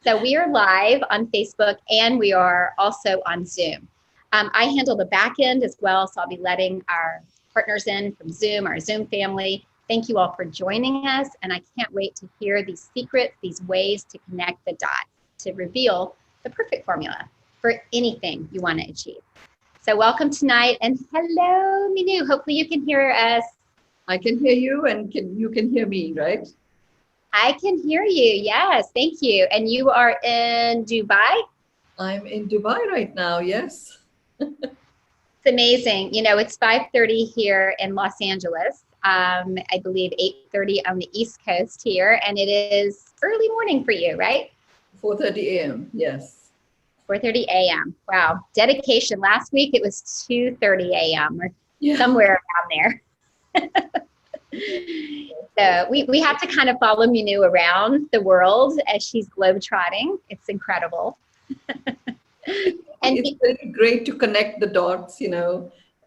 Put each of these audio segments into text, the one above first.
So we are live on Facebook and we are also on Zoom. I handle the back end as well, so I'll be letting our partners in from Zoom, our Zoom family. Thank you all for joining us, and I can't wait to hear these secrets, these ways to connect the dots, to reveal the perfect formula for anything you want to achieve. So welcome tonight, and hello, Mynoo. Hopefully you can hear us. I can hear you, and you can hear me, right? I can hear you. Yes, thank you. And you are in Dubai? I'm in Dubai right now, yes. It's amazing. You know, it's 5:30 here in Los Angeles. I believe 8:30 on the East Coast here, and it is early morning for you, right? 4:30 a.m., yes. 4:30 a.m. Wow, dedication. Last week it was 2:30 a.m. or somewhere around there. So we have to kind of follow Mynoo around the world as she's globetrotting. It's incredible. And it's very great to connect the dots,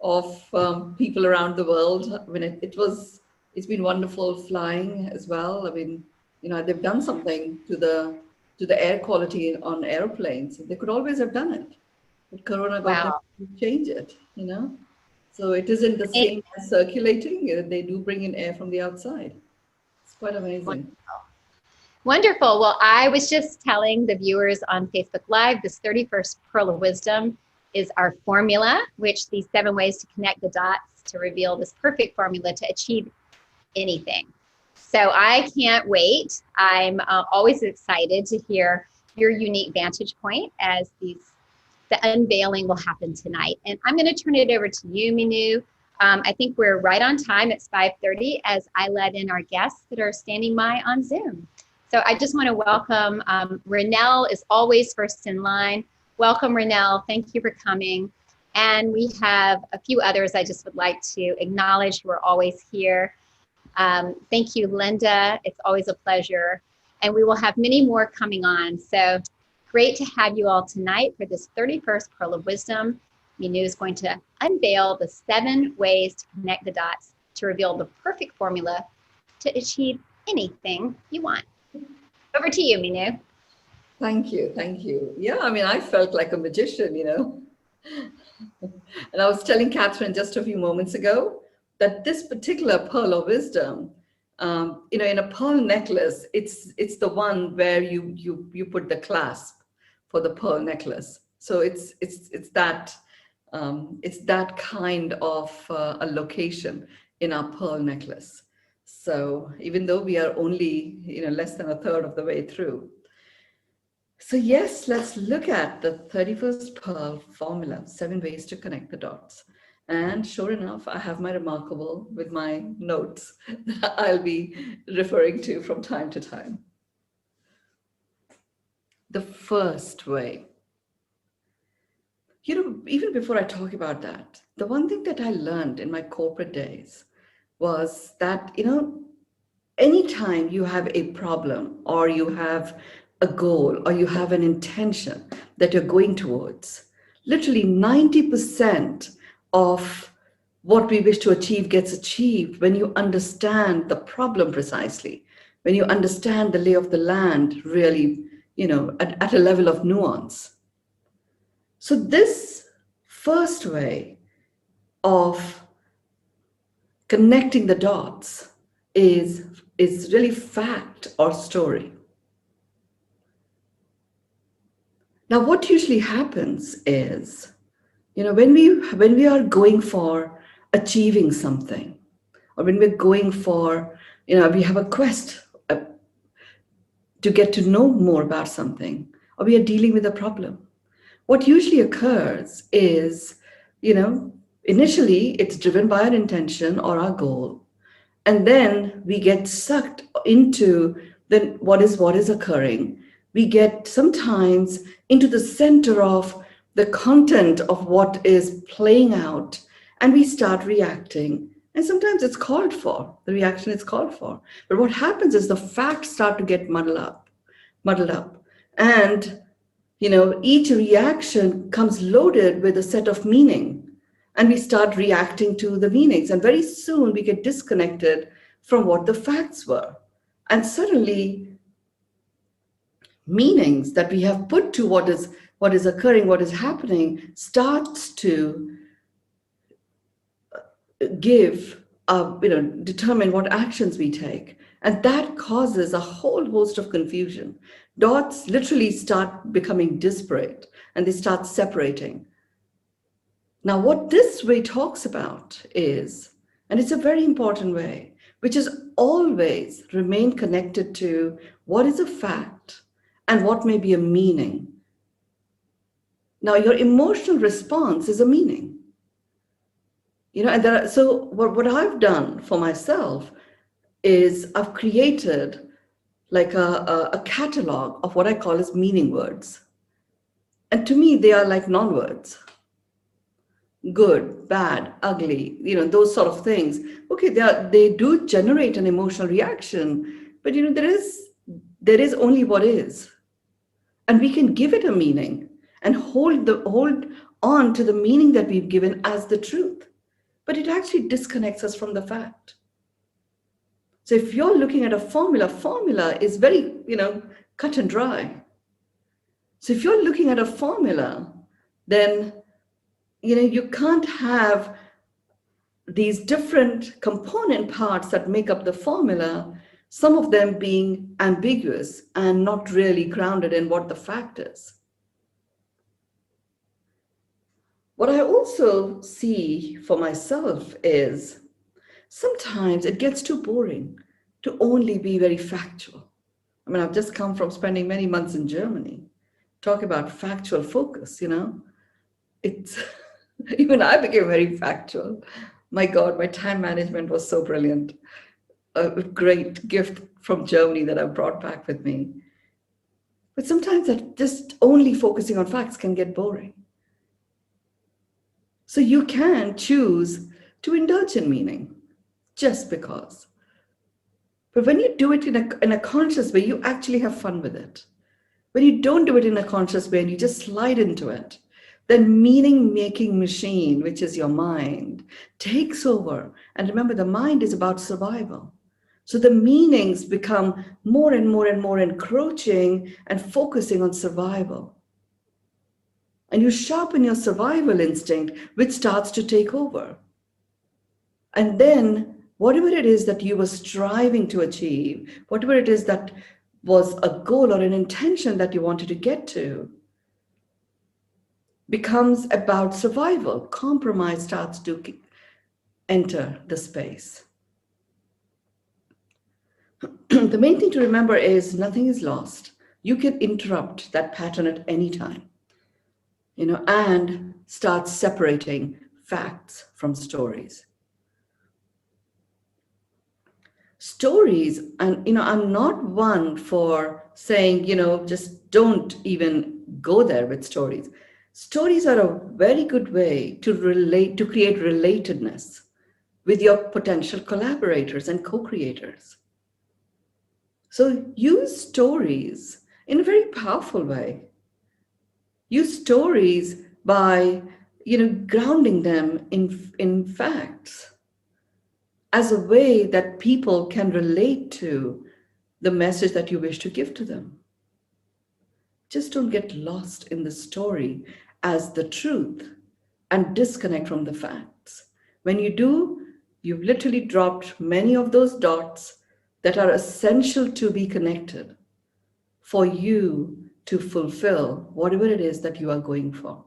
of people around the world. I mean, it's been wonderful flying as well. I mean, they've done something to the air quality on airplanes. They could always have done it, but Corona got them to change it, So it isn't the same as circulating. They do bring in air from the outside. It's quite amazing. Wonderful. Well, I was just telling the viewers on Facebook Live, this 31st Pearl of Wisdom is our formula, which these 7 ways to connect the dots to reveal this perfect formula to achieve anything. So I can't wait. I'm always excited to hear your unique vantage point as the unveiling will happen tonight. And I'm going to turn it over to you, Mynoo. I think we're right on time. It's 5:30 as I let in our guests that are standing by on Zoom. So I just want to welcome, Renelle is always first in line. Welcome, Renelle. Thank you for coming. And we have a few others I just would like to acknowledge who are always here. Thank you, Linda. It's always a pleasure. And we will have many more coming on. So great to have you all tonight for this 31st Pearl of Wisdom. Mynoo is going to unveil the 7 ways to connect the dots to reveal the perfect formula to achieve anything you want. Over to you, Mynoo. Thank you. Thank you. Yeah, I mean, I felt like a magician, And I was telling Catherine just a few moments ago that this particular pearl of wisdom, in a pearl necklace, it's the one where you put the clasp for the pearl necklace. So it's that kind of a location in our pearl necklace. So even though we are only, less than a third of the way through. So yes, let's look at the 31st Pearl formula, 7 ways to connect the dots. And sure enough, I have my remarkable with my notes that I'll be referring to from time to time. The first way. Even before I talk about that, the one thing that I learned in my corporate days was that, anytime you have a problem or you have a goal or you have an intention that you're going towards, literally 90% of what we wish to achieve gets achieved when you understand the problem precisely, when you understand the lay of the land really, at a level of nuance. So this first way of connecting the dots is really fact or story. Now, what usually happens is, when we are going for achieving something, or when we're going for, we have a quest to get to know more about something, or we are dealing with a problem. What usually occurs is, initially it's driven by our intention or our goal. And then we get sucked into then what is occurring. We get sometimes into the center of the content of what is playing out, and we start reacting. And sometimes it's called for, the reaction is called for. But what happens is the facts start to get muddled up. And, each reaction comes loaded with a set of meaning. And we start reacting to the meanings. And very soon we get disconnected from what the facts were. And suddenly meanings that we have put to what is occurring, what is happening, starts to determine what actions we take. And that causes a whole host of confusion. Dots literally start becoming disparate and they start separating. Now, what this way talks about is, and it's a very important way, which is always remain connected to what is a fact and what may be a meaning. Now, your emotional response is a meaning. And so what I've done for myself is I've created like a catalog of what I call as meaning words. And to me, they are like non-words. Good, bad, ugly, those sort of things. Okay, they do generate an emotional reaction, but there is only what is. And we can give it a meaning and hold on to the meaning that we've given as the truth. But it actually disconnects us from the fact. So if you're looking at a formula is very, cut and dry. So if you're looking at a formula, then, you can't have these different component parts that make up the formula, some of them being ambiguous and not really grounded in what the fact is. What I also see for myself is sometimes it gets too boring to only be very factual. I mean, I've just come from spending many months in Germany. Talk about factual focus, It's even I became very factual. My God, my time management was so brilliant. A great gift from Germany that I've brought back with me. But sometimes that just only focusing on facts can get boring. So you can choose to indulge in meaning just because. But when you do it in a conscious way, you actually have fun with it. When you don't do it in a conscious way and you just slide into it, then meaning-making machine, which is your mind, takes over. And remember, the mind is about survival. So the meanings become more and more and more encroaching and focusing on survival. And you sharpen your survival instinct, which starts to take over. And then whatever it is that you were striving to achieve, whatever it is that was a goal or an intention that you wanted to get to, becomes about survival. Compromise starts to enter the space. The main thing to remember is nothing is lost. You can interrupt that pattern at any time, and start separating facts from stories. Stories, and I'm not one for saying, just don't even go there with stories. Stories are a very good way to create relatedness with your potential collaborators and co-creators. So use stories in a very powerful way. Use stories by, grounding them in facts as a way that people can relate to the message that you wish to give to them. Just don't get lost in the story as the truth and disconnect from the facts. When you do, you've literally dropped many of those dots that are essential to be connected for you to fulfill whatever it is that you are going for.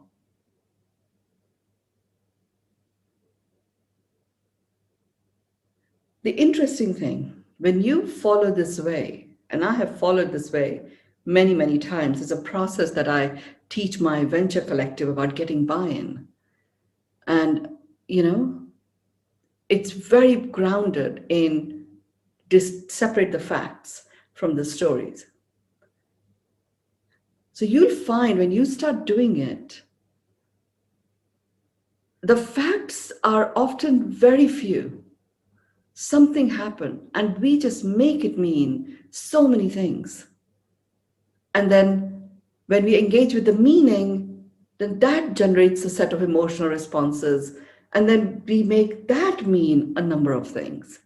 The interesting thing, when you follow this way, and I have followed this way many, many times, is a process that I teach my venture collective about getting buy-in. And, it's very grounded in separate the facts from the stories. So you'll find when you start doing it, the facts are often very few. Something happened and we just make it mean so many things. And then when we engage with the meaning, then that generates a set of emotional responses. And then we make that mean a number of things.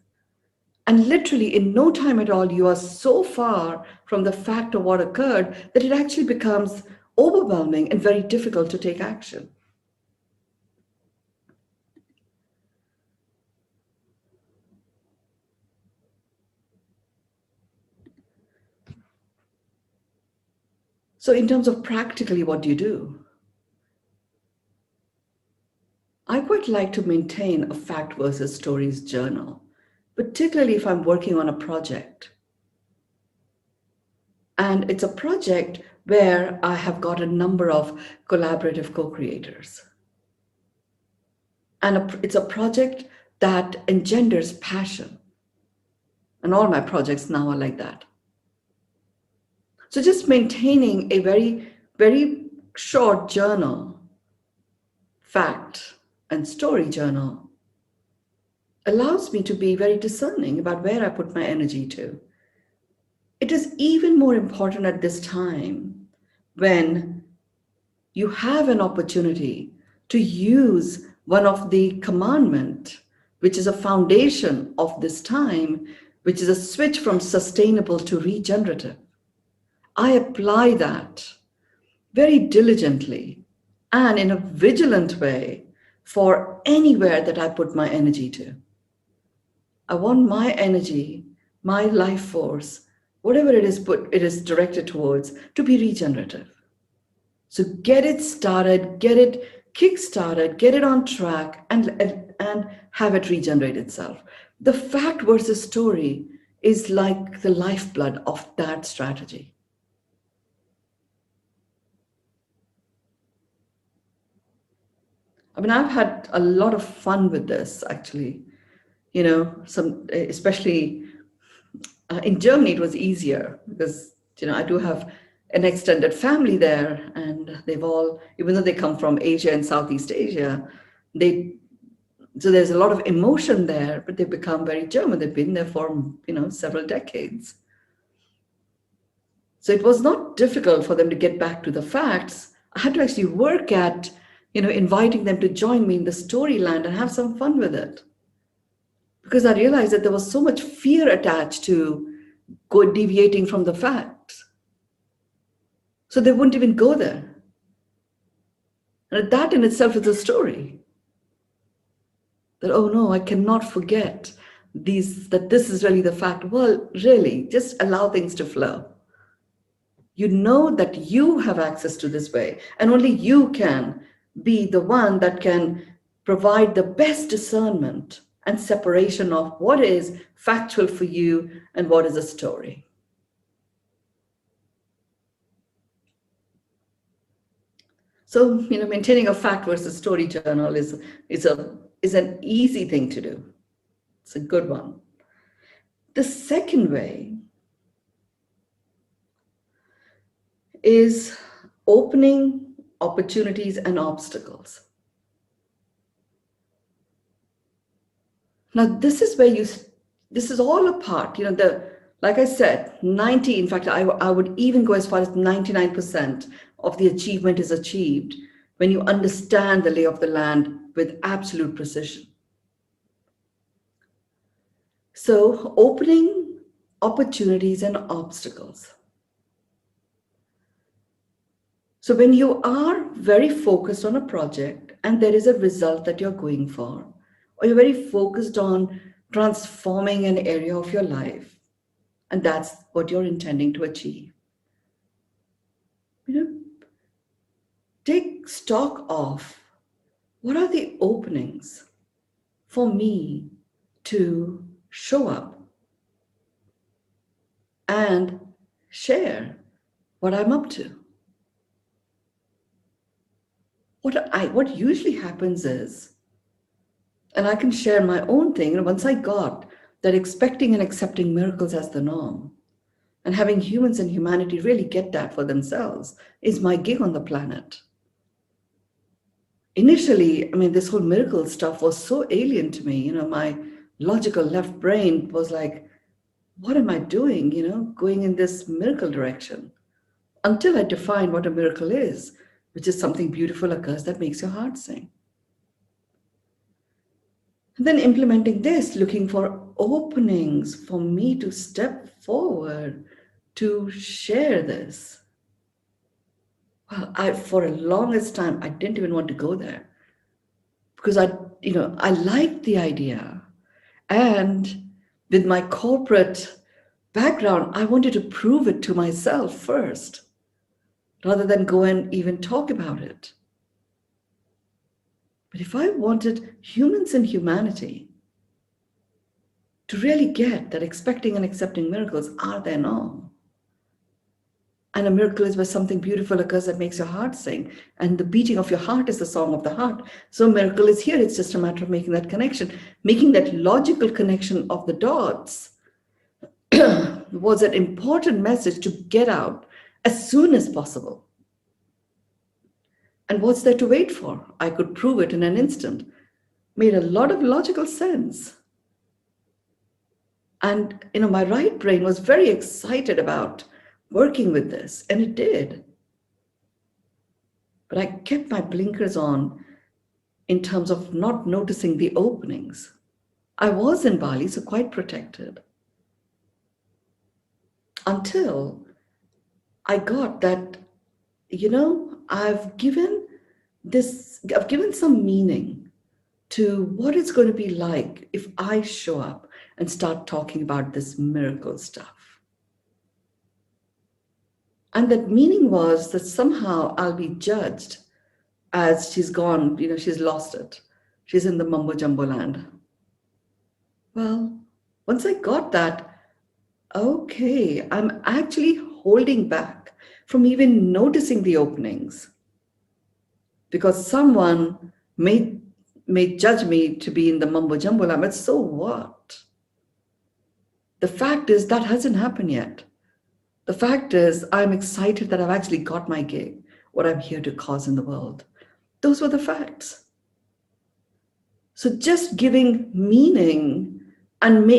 And literally, in no time at all, you are so far from the fact of what occurred that it actually becomes overwhelming and very difficult to take action. So, in terms of practically, what do you do? I quite like to maintain a fact versus stories journal, particularly if I'm working on a project. And it's a project where I have got a number of collaborative co-creators. And it's a project that engenders passion. And all my projects now are like that. So just maintaining a very, very short journal, fact and story journal, allows me to be very discerning about where I put my energy to. It is even more important at this time when you have an opportunity to use one of the commandment, which is a foundation of this time, which is a switch from sustainable to regenerative. I apply that very diligently and in a vigilant way for anywhere that I put my energy to. I want my energy, my life force, whatever it is directed towards, to be regenerative. So get it started, get it kick-started, get it on track, and have it regenerate itself. The fact versus story is like the lifeblood of that strategy. I mean, I've had a lot of fun with this, actually. Especially in Germany, it was easier because, I do have an extended family there, and they've all, even though they come from Asia and Southeast Asia, so there's a lot of emotion there, but they've become very German. They've been there for, several decades. So it was not difficult for them to get back to the facts. I had to actually work at, inviting them to join me in the storyland and have some fun with it. Because I realized that there was so much fear attached to deviating from the facts. So they wouldn't even go there. And that in itself is a story. That, oh no, I cannot forget that this is really the fact. Well, really, just allow things to flow. You know that you have access to this way, and only you can be the one that can provide the best discernment and separation of what is factual for you and what is a story. So, maintaining a fact versus story journal is an easy thing to do. It's a good one. The second way is opening opportunities and obstacles. Now, this is where this is all a part, like I said, in fact, I would even go as far as 99% of the achievement is achieved when you understand the lay of the land with absolute precision. So, opening opportunities and obstacles. So when you are very focused on a project and there is a result that you're going for, or you're very focused on transforming an area of your life, and that's what you're intending to achieve, take stock of what are the openings for me to show up and share what I'm up to. What usually happens is, and I can share my own thing, once I got that expecting and accepting miracles as the norm, and having humans and humanity really get that for themselves, is my gig on the planet. Initially, this whole miracle stuff was so alien to me. My logical left brain was like, what am I doing, going in this miracle direction? Until I defined what a miracle is, which is something beautiful occurs that makes your heart sing. And then implementing this, looking for openings for me to step forward to share this. Well, for a longest time, I didn't even want to go there because I liked the idea. And with my corporate background, I wanted to prove it to myself first, rather than go and even talk about it. But if I wanted humans and humanity to really get that expecting and accepting miracles are their norm, and a miracle is where something beautiful occurs that makes your heart sing, and the beating of your heart is the song of the heart. So a miracle is here. It's just a matter of making that connection, making that logical connection of the dots was an important message to get out as soon as possible. And what's there to wait for? I could prove it in an instant. Made a lot of logical sense. And my right brain was very excited about working with this, and it did. But I kept my blinkers on in terms of not noticing the openings. I was in Bali, so quite protected. Until I got that, I've given some meaning to what it's going to be like if I show up and start talking about this miracle stuff. And that meaning was that somehow I'll be judged as she's gone, she's lost it. She's in the mumbo jumbo land. Well, once I got that, okay, I'm actually holding back from even noticing the openings because someone may judge me to be in the mumbo jumbo land, but so what? The fact is that hasn't happened yet. The fact is I'm excited that I've actually got my gig, what I'm here to cause in the world. Those were the facts. So just giving meaning and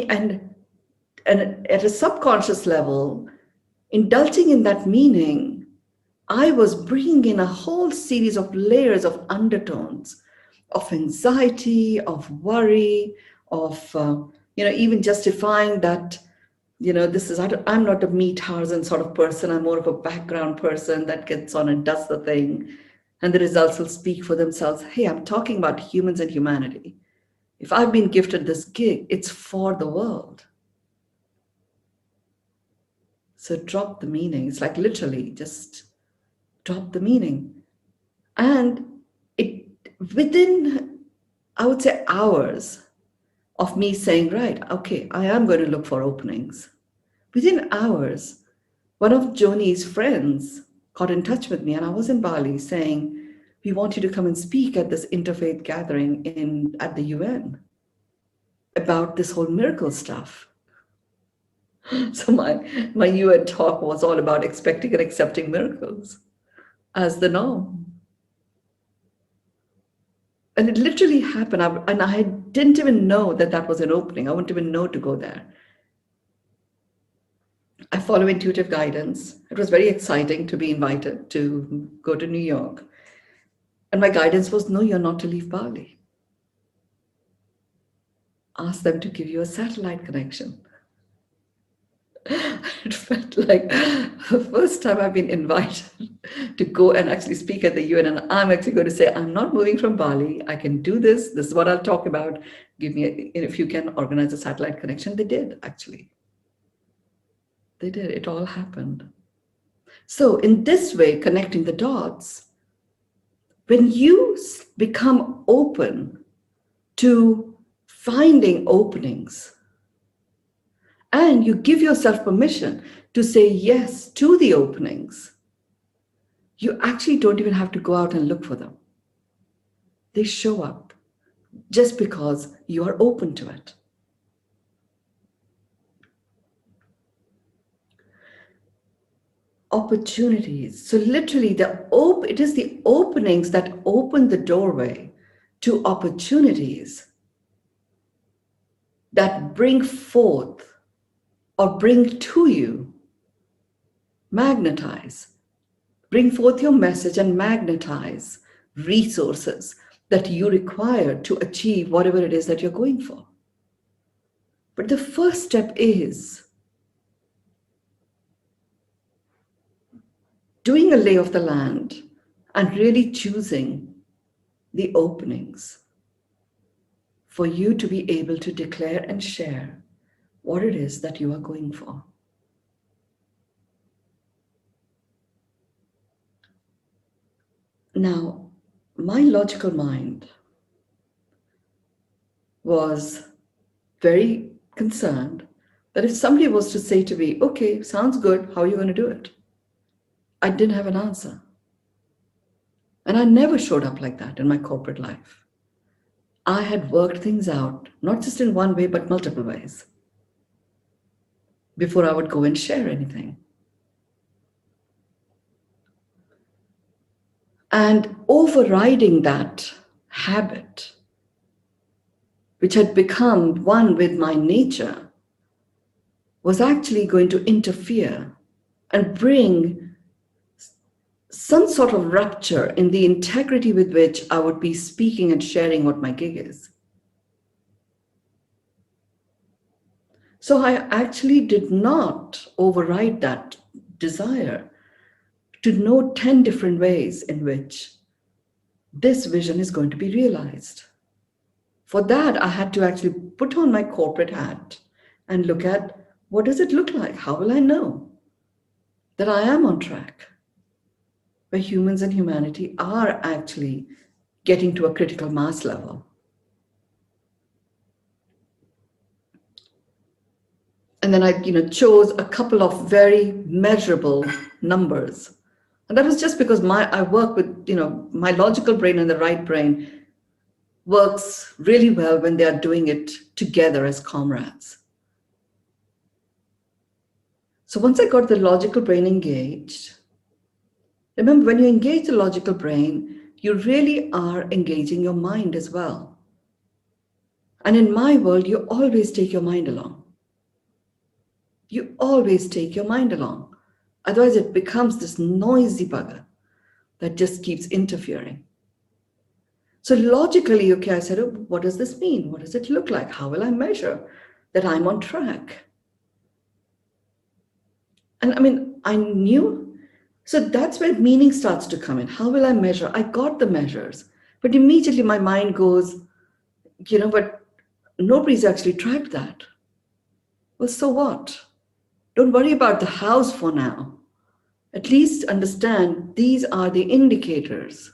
at a subconscious level, indulging in that meaning, I was bringing in a whole series of layers of undertones, of anxiety, of worry, of even justifying that I'm not a me Tarzan sort of person. I'm more of a background person that gets on and does the thing, and the results will speak for themselves. Hey, I'm talking about humans and humanity. If I've been gifted this gig, it's for the world. So drop the meaning. It's like literally just drop the meaning. And it within, I would say, hours of me saying, right, okay, I am going to look for openings. Within hours, one of Joni's friends got in touch with me, and I was in Bali saying, we want you to come and speak at this interfaith gathering at the UN about this whole miracle stuff. So my UN talk was all about expecting and accepting miracles as the norm. And it literally happened. And I didn't even know that was an opening. I wouldn't even know to go there. I follow intuitive guidance. It was very exciting to be invited to go to New York. And my guidance was, no, you're not to leave Bali. Ask them to give you a satellite connection. It felt like the first time I've been invited to go and actually speak at the UN, and I'm actually going to say, I'm not moving from Bali. I can do this. This is what I'll talk about. Give me, if you can organize a satellite connection. They did, actually. They did. It all happened. So in this way, connecting the dots, when you become open to finding openings, and you give yourself permission to say yes to the openings, you actually don't even have to go out and look for them. They show up just because you are open to it. Opportunities. So literally it is the openings that open the doorway to opportunities that bring forth or bring to you, magnetize, bring forth your message and magnetize resources that you require to achieve whatever it is that you're going for. But the first step is doing a lay of the land and really choosing the openings for you to be able to declare and share what it is that you are going for. Now, my logical mind was very concerned that if somebody was to say to me, okay, sounds good, how are you going to do it? I didn't have an answer. And I never showed up like that in my corporate life. I had worked things out, not just in one way, but multiple ways before I would go and share anything. And overriding that habit, which had become one with my nature, was actually going to interfere and bring some sort of rupture in the integrity with which I would be speaking and sharing what my gig is. So I actually did not override that desire to know 10 different ways in which this vision is going to be realized. For that, I had to actually put on my corporate hat and look at, what does it look like? How will I know that I am on track? Where humans and humanity are actually getting to a critical mass level. And then I chose a couple of very measurable numbers. And that was just because I work with, my logical brain and the right brain works really well when they are doing it together as comrades. So once I got the logical brain engaged, remember, when you engage the logical brain, you really are engaging your mind as well. And in my world, you always take your mind along. You always take your mind along. Otherwise, it becomes this noisy bugger that just keeps interfering. So logically, okay, I said, oh, what does this mean? What does it look like? How will I measure that I'm on track? And I knew. So that's where meaning starts to come in. How will I measure? I got the measures. But immediately my mind goes, but nobody's actually tracked that. Well, so what? Don't worry about the house for now. At least understand these are the indicators.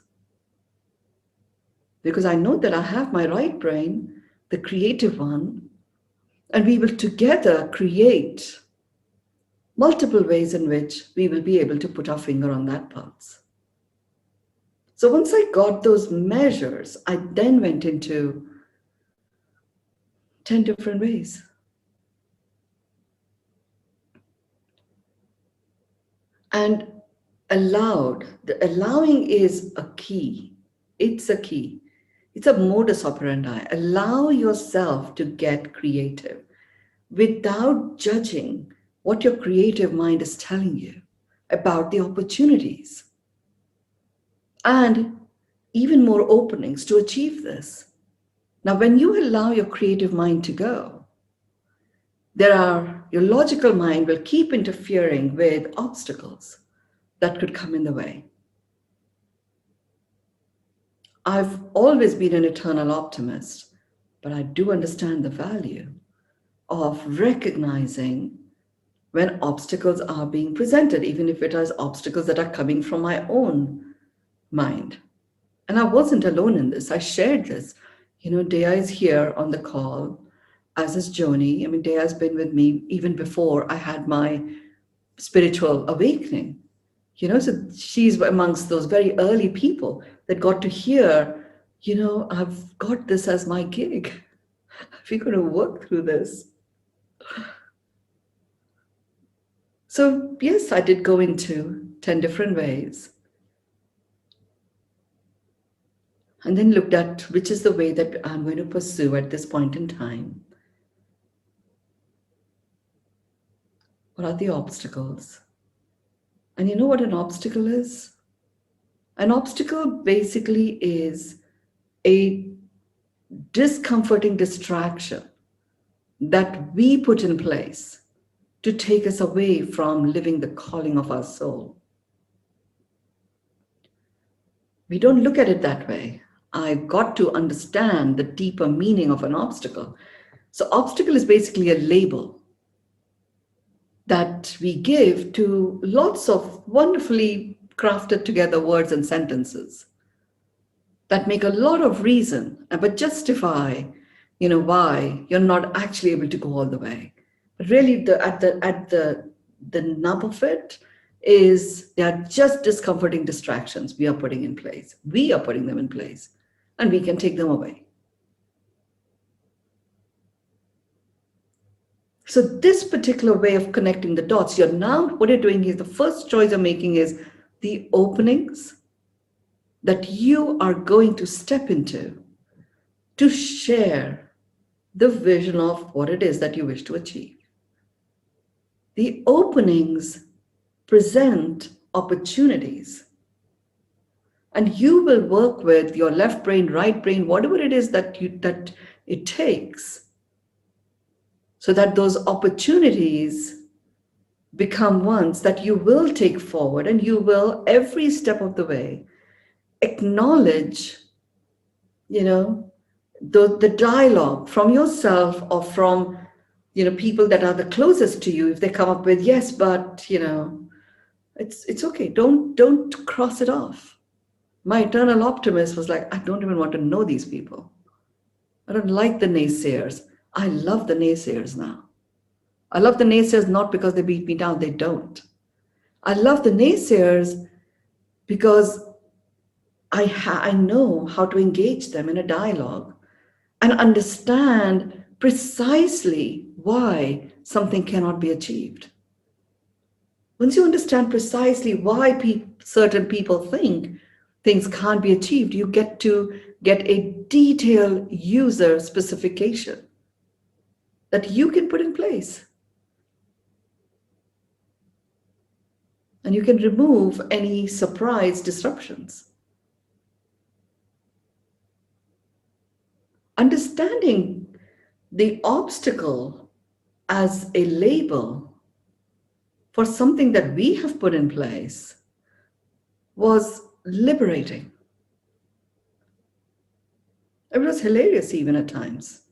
Because I know that I have my right brain, the creative one, and we will together create multiple ways in which we will be able to put our finger on that pulse. So once I got those measures, I then went into 10 different ways. And the allowing is a key. It's a key. It's a modus operandi. Allow yourself to get creative without judging what your creative mind is telling you about the opportunities and even more openings to achieve this. Now, when you allow your creative mind to go, your logical mind will keep interfering with obstacles that could come in the way. I've always been an eternal optimist, but I do understand the value of recognizing when obstacles are being presented, even if it is obstacles that are coming from my own mind. And I wasn't alone in this. I shared this. Dea is here on the call, as is Joni. Dea has been with me even before I had my spiritual awakening. So she's amongst those very early people that got to hear, I've got this as my gig. We're going to work through this. So yes, I did go into 10 different ways. And then looked at which is the way that I'm going to pursue at this point in time. What are the obstacles? And you know what an obstacle is? An obstacle basically is a discomforting distraction that we put in place to take us away from living the calling of our soul. We don't look at it that way. I've got to understand the deeper meaning of an obstacle. So obstacle is basically a label that we give to lots of wonderfully crafted together words and sentences that make a lot of reason, but justify, why you're not actually able to go all the way. But really, the nub of it is they are just discomforting distractions we are putting in place. We are putting them in place, and we can take them away. So this particular way of connecting the dots, what you're doing is the first choice you're making is the openings that you are going to step into to share the vision of what it is that you wish to achieve. The openings present opportunities, and you will work with your left brain, right brain, whatever it is that it takes, so that those opportunities become ones that you will take forward, and you will every step of the way acknowledge, the dialogue from yourself or from, people that are the closest to you. If they come up with, yes, but, it's okay. Don't cross it off. My eternal optimist was like, I don't even want to know these people. I don't like the naysayers. I love the naysayers now. I love the naysayers not because they beat me down. They don't. I love the naysayers because I know how to engage them in a dialogue and understand precisely why something cannot be achieved. Once you understand precisely why certain people think things can't be achieved, you get to get a detailed user specification that you can put in place. And you can remove any surprise disruptions. Understanding the obstacle as a label for something that we have put in place was liberating. It was hilarious even at times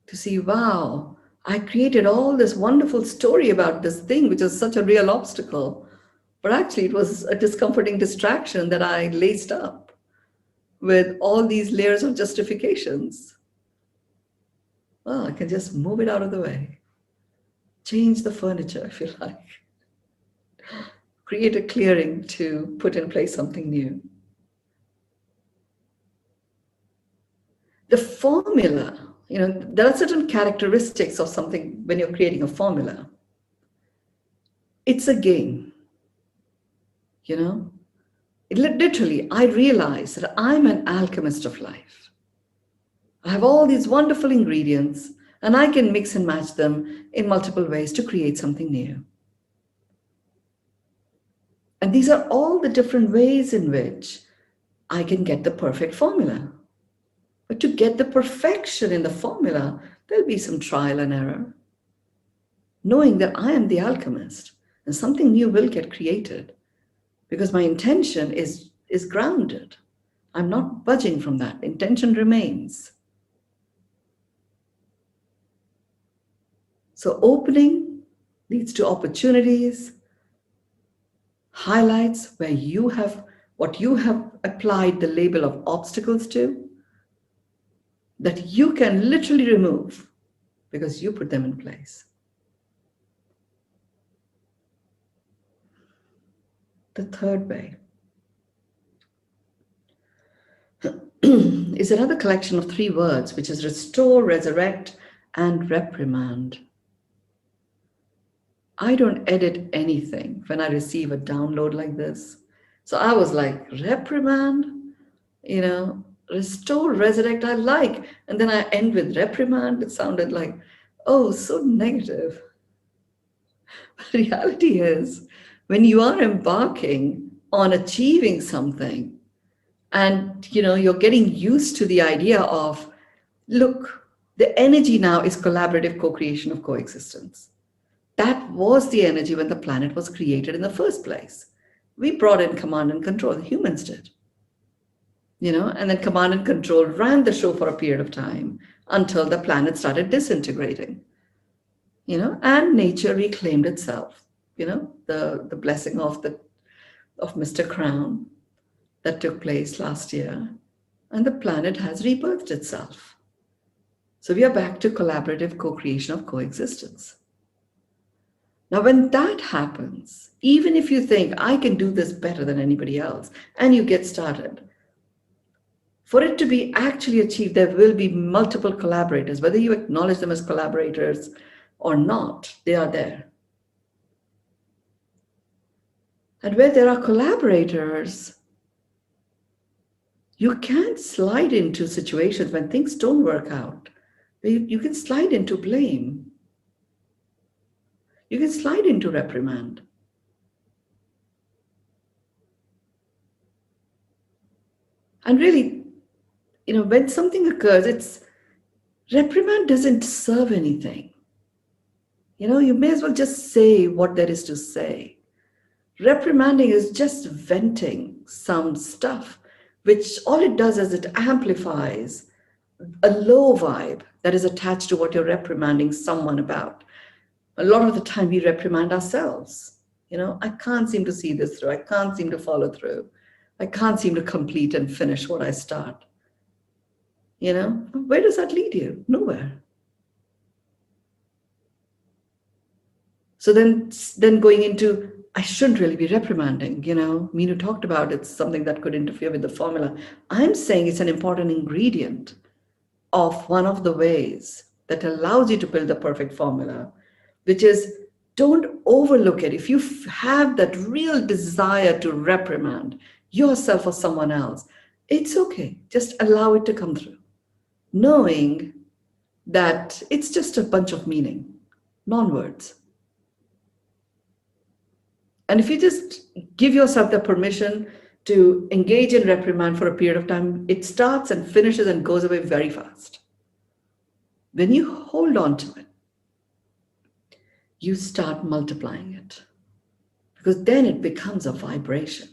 to see, wow, I created all this wonderful story about this thing, which is such a real obstacle, but actually it was a discomforting distraction that I laced up with all these layers of justifications. Well, I can just move it out of the way. Change the furniture, if you like. Create a clearing to put in place something new. The formula, there are certain characteristics of something when you're creating a formula. It's a game, Literally, I realize that I'm an alchemist of life. I have all these wonderful ingredients, and I can mix and match them in multiple ways to create something new. And these are all the different ways in which I can get the perfect formula. But to get the perfection in the formula, there'll be some trial and error. Knowing that I am the alchemist and something new will get created because my intention is grounded. I'm not budging from that. Intention remains. So opening leads to opportunities, highlights where what you have applied the label of obstacles to, that you can literally remove because you put them in place. The third way is another collection of 3 words, which is restore, resurrect, and reprimand. I don't edit anything when I receive a download like this. So I was like, reprimand, restore, resurrect, I like. And then I end with reprimand. It sounded like, oh, so negative. But the reality is, when you are embarking on achieving something, and you're getting used to the idea of, look, The energy now is collaborative co-creation of coexistence. That was the energy when the planet was created in the first place. We brought in command and control, the humans did. And then command and control ran the show for a period of time until the planet started disintegrating, and nature reclaimed itself. The blessing of Mr. Crown that took place last year, and the planet has rebirthed itself. So we are back to collaborative co-creation of coexistence. Now, when that happens, even if you think I can do this better than anybody else, and you get started, for it to be actually achieved, there will be multiple collaborators, whether you acknowledge them as collaborators or not, they are there. And where there are collaborators, you can't slide into situations when things don't work out. You can slide into blame. You can slide into reprimand. And really, when something occurs, reprimand doesn't serve anything. You may as well just say what there is to say. Reprimanding is just venting some stuff, which all it does is it amplifies a low vibe that is attached to what you're reprimanding someone about. A lot of the time we reprimand ourselves. I can't seem to see this through. I can't seem to follow through. I can't seem to complete and finish what I start. Where does that lead you? Nowhere. So then going into, I shouldn't really be reprimanding, Mynoo talked about it's something that could interfere with the formula. I'm saying it's an important ingredient of one of the ways that allows you to build the perfect formula, which is don't overlook it. If you have that real desire to reprimand yourself or someone else, it's okay. Just allow it to come through, knowing that it's just a bunch of meaning, non-words. And if you just give yourself the permission to engage in reprimand for a period of time, it starts and finishes and goes away very fast. When you hold on to it, you start multiplying it, because then it becomes a vibration.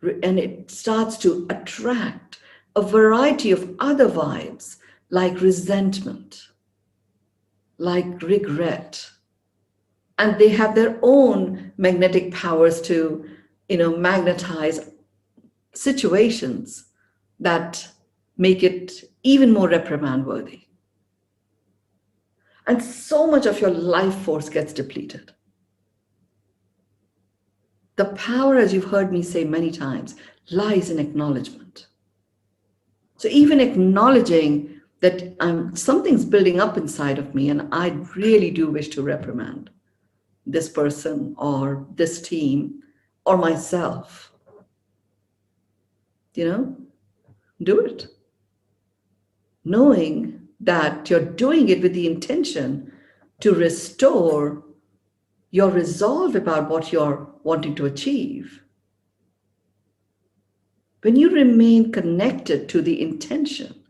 And it starts to attract a variety of other vibes, like resentment, like regret. And they have their own magnetic powers to, magnetize situations that make it even more reprimand worthy. And so much of your life force gets depleted. The power, as you've heard me say many times, lies in acknowledgement. So even acknowledging that something's building up inside of me and I really do wish to reprimand this person or this team or myself, do it. Knowing that you're doing it with the intention to restore your resolve about what you're wanting to achieve. When you remain connected to the intention,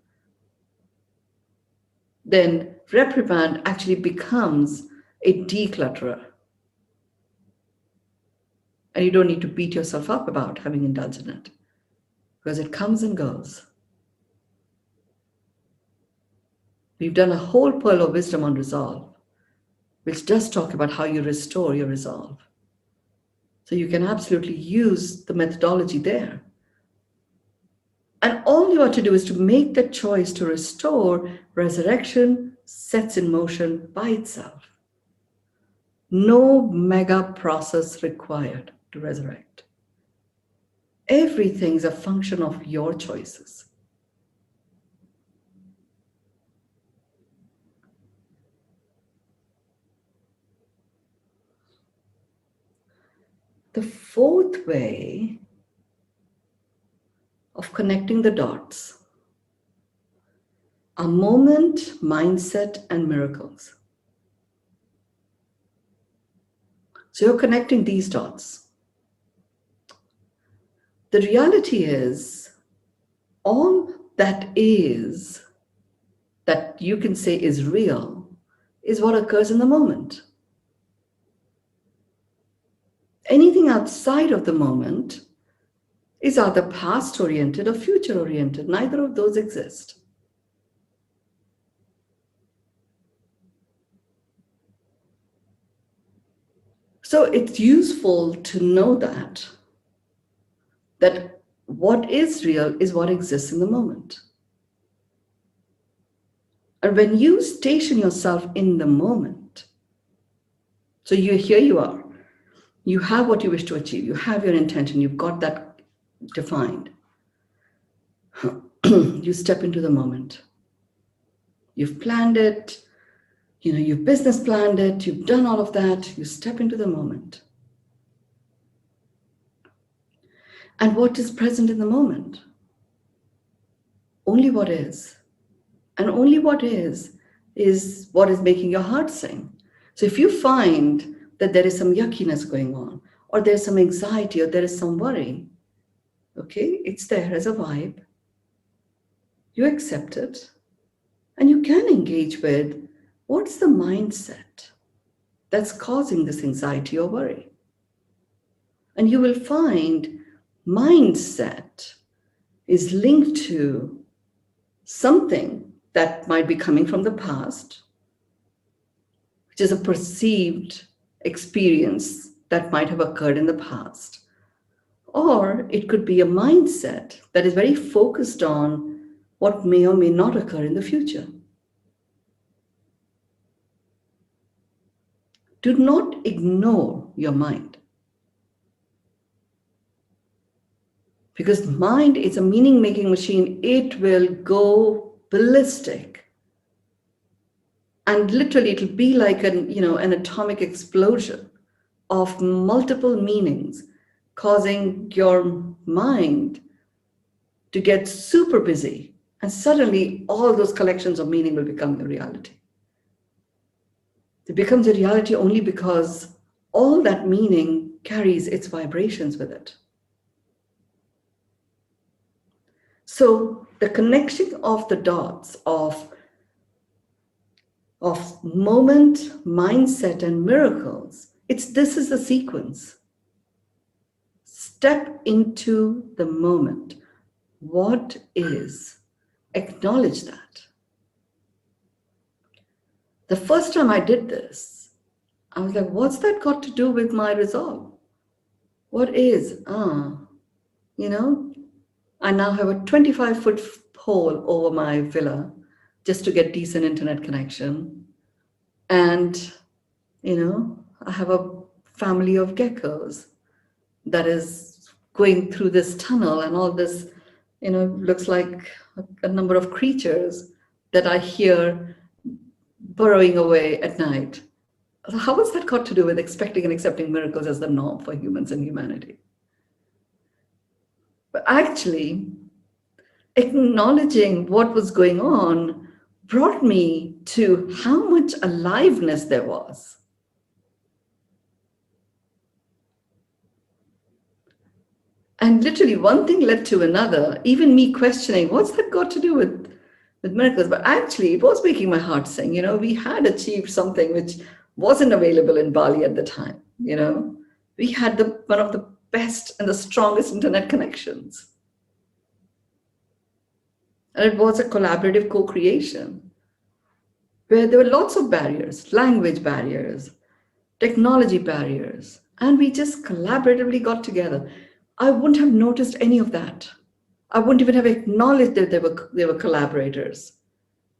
then reprimand actually becomes a declutterer. And you don't need to beat yourself up about having indulged in it, because it comes and goes. We've done a whole pearl of wisdom on resolve, which does talk about how you restore your resolve. So you can absolutely use the methodology there. And all you have to do is to make the choice to restore. Resurrection sets in motion by itself. No mega process required to resurrect. Everything's a function of your choices. The fourth way of connecting the dots are moment, mindset, and miracles. So you're connecting these dots. The reality is, all that is that you can say is real is what occurs in the moment. Anything outside of the moment is either past oriented or future oriented. Neither of those exist. So it's useful to know that what is real is what exists in the moment. And when you station yourself in the moment, so here you are, you have what you wish to achieve, you have your intention, you've got that defined. You step into the moment. You've planned it, you've business planned it, you've done all of that, you step into the moment. And what is present in the moment? Only what is. And only what is what is making your heart sing. So if you find that there is some yuckiness going on, or there's some anxiety, or there is some worry, okay, it's there as a vibe. You accept it, and you can engage with what's the mindset that's causing this anxiety or worry. And you will find mindset is linked to something that might be coming from the past, which is a perceived experience that might have occurred in the past. Or it could be a mindset that is very focused on what may or may not occur in the future. Do not ignore your mind. Because mind is a meaning-making machine. It will go ballistic. And literally it'll be like an atomic explosion of multiple meanings, causing your mind to get super busy. And suddenly all those collections of meaning will become a reality. It becomes a reality only because all that meaning carries its vibrations with it. So the connection of the dots of moment, mindset, and miracles, this is the sequence. Step into the moment. What is? Acknowledge that. The first time I did this, I was like, what's that got to do with my resolve? What is? I now have a 25-foot pole over my villa just to get decent internet connection. And, I have a family of geckos that is going through this tunnel, and all this, looks like a number of creatures that I hear burrowing away at night. So how has that got to do with expecting and accepting miracles as the norm for humans and humanity? But actually, acknowledging what was going on brought me to how much aliveness there was. And literally one thing led to another, even me questioning, what's that got to do with miracles? But actually it was making my heart sing. We had achieved something which wasn't available in Bali at the time. We had one of the best and the strongest internet connections. And it was a collaborative co-creation where there were lots of barriers, language barriers, technology barriers, and we just collaboratively got together. I wouldn't have noticed any of that. I wouldn't even have acknowledged that they were collaborators.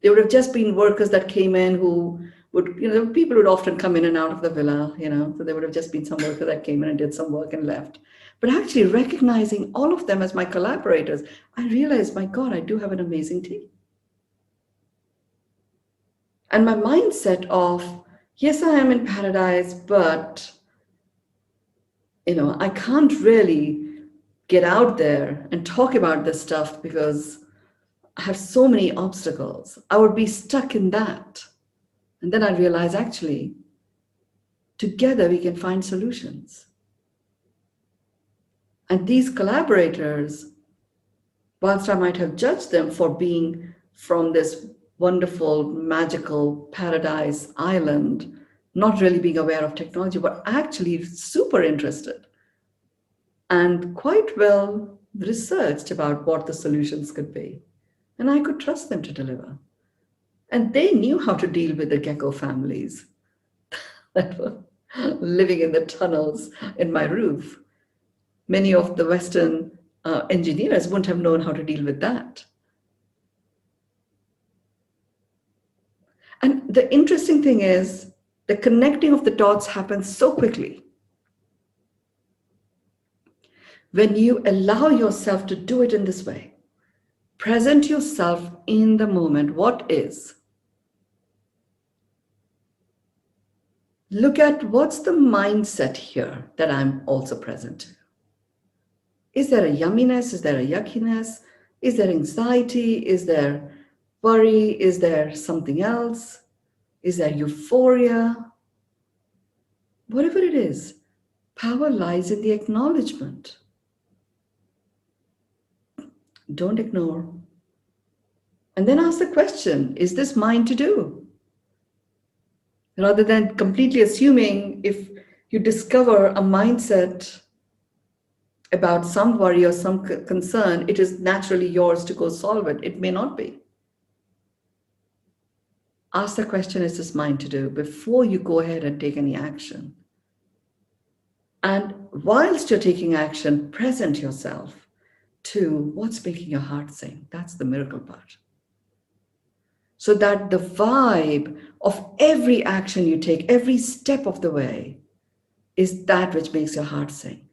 They would have just been workers that came in who would, people would often come in and out of the villa, so there would have just been some worker that came in and did some work and left. But actually recognizing all of them as my collaborators, I realized, my God, I do have an amazing team. And my mindset of, yes, I am in paradise, but, I can't really get out there and talk about this stuff because I have so many obstacles. I would be stuck in that. And then I realized, actually, together we can find solutions. And these collaborators, whilst I might have judged them for being from this wonderful, magical paradise island, not really being aware of technology, but actually super interested and quite well researched about what the solutions could be. And I could trust them to deliver. And they knew how to deal with the gecko families that were living in the tunnels in my roof. Many of the Western engineers wouldn't have known how to deal with that. And the interesting thing is, the connecting of the dots happens so quickly. When you allow yourself to do it in this way, present yourself in the moment, what is? Look at what's the mindset here that I'm also present to. Is there a yumminess? Is there a yuckiness? Is there anxiety? Is there worry? Is there something else? Is there euphoria? Whatever it is, power lies in the acknowledgement. Don't ignore. And then ask the question, is this mine to do? Rather than completely assuming if you discover a mindset about some worry or some concern, it is naturally yours to go solve it. It may not be. Ask the question, is this mine to do, before you go ahead and take any action. And whilst you're taking action, present yourself to what's making your heart sing. That's the miracle part. So that the vibe of every action you take, every step of the way, is that which makes your heart sing.